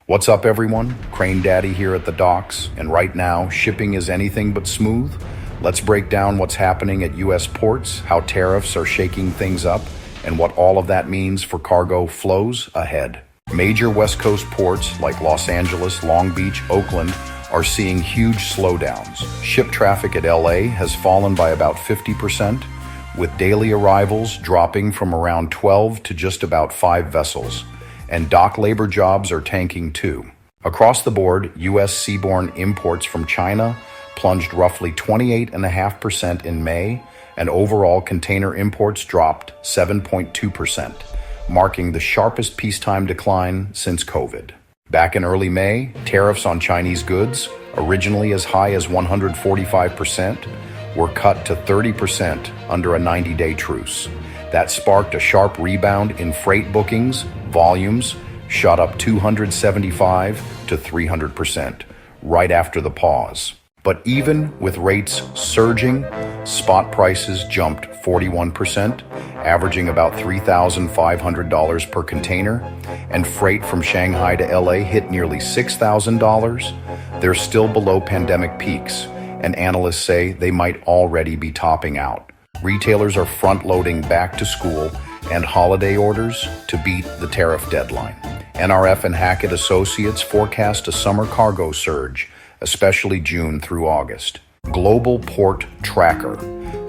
What's up, everyone? Crane Daddy here at the docks, and right now, shipping is anything but smooth. Let's break down what's happening at U.S. ports, how tariffs are shaking things up, and what all of that means for cargo flows ahead. Major West Coast ports like Los Angeles, Long Beach, Oakland are seeing huge slowdowns. Ship traffic at LA has fallen by about 50%, with daily arrivals dropping from around 12 to just about 5 vessels. And dock labor jobs are tanking too. Across the board, U.S. seaborne imports from China plunged roughly 28.5% in May, and overall container imports dropped 7.2%, marking the sharpest peacetime decline since COVID. Back in early May, tariffs on Chinese goods, originally as high as 145%, were cut to 30% under a 90-day truce. That sparked a sharp rebound in freight bookings. Volumes shot up 275 to 300% right after the pause. But even with rates surging, spot prices jumped 41%, averaging about $3,500 per container, and freight from Shanghai to LA hit nearly $6,000. They're still below pandemic peaks, and analysts say they might already be topping out. Retailers are front-loading back to school and holiday orders to beat the tariff deadline. NRF and Hackett Associates forecast a summer cargo surge, especially June through August. Global Port Tracker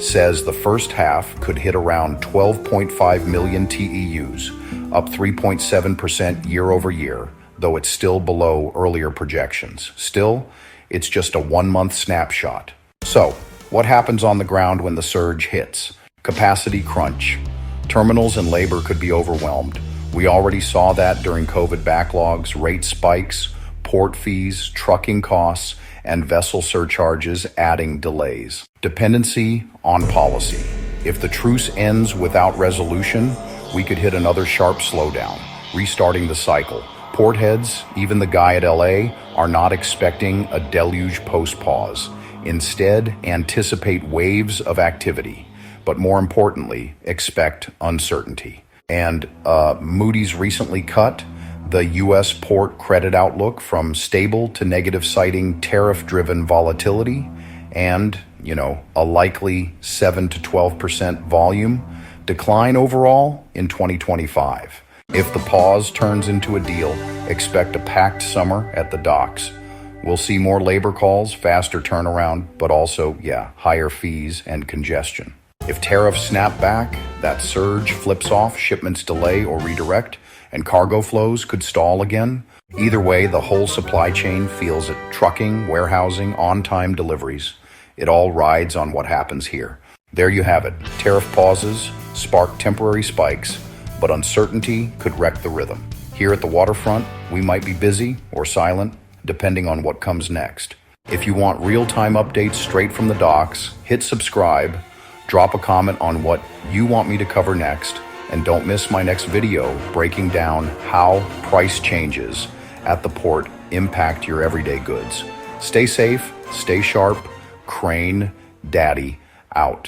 says the first half could hit around 12.5 million TEUs, up 3.7% year over year, though it's still below earlier projections. Still, it's just a one-month snapshot. So, what happens on the ground when the surge hits? Capacity crunch. Terminals and labor could be overwhelmed. We already saw that during COVID backlogs, rate spikes, port fees, trucking costs, and vessel surcharges adding delays. Dependency on policy. If the truce ends without resolution, we could hit another sharp slowdown, restarting the cycle. Port heads, even the guy at LA, are not expecting a deluge post-pause. Instead, anticipate waves of activity, but more importantly, expect uncertainty. And Moody's recently cut the U.S. port credit outlook from stable to negative, citing tariff-driven volatility and, a likely 7 to 12% volume decline overall in 2025. If the pause turns into a deal, expect a packed summer at the docks. We'll see more labor calls, faster turnaround, but also, higher fees and congestion. If tariffs snap back, that surge flips off, shipments delay or redirect, and cargo flows could stall again. Either way, the whole supply chain feels it. Trucking, warehousing, on-time deliveries. It all rides on what happens here. There you have it. Tariff pauses spark temporary spikes, but uncertainty could wreck the rhythm. Here at the Waterfront, we might be busy or silent, depending on what comes next. If you want real-time updates straight from the docks, hit subscribe, drop a comment on what you want me to cover next, and don't miss my next video breaking down how price changes at the port impact your everyday goods. Stay safe, stay sharp. Crane Daddy out.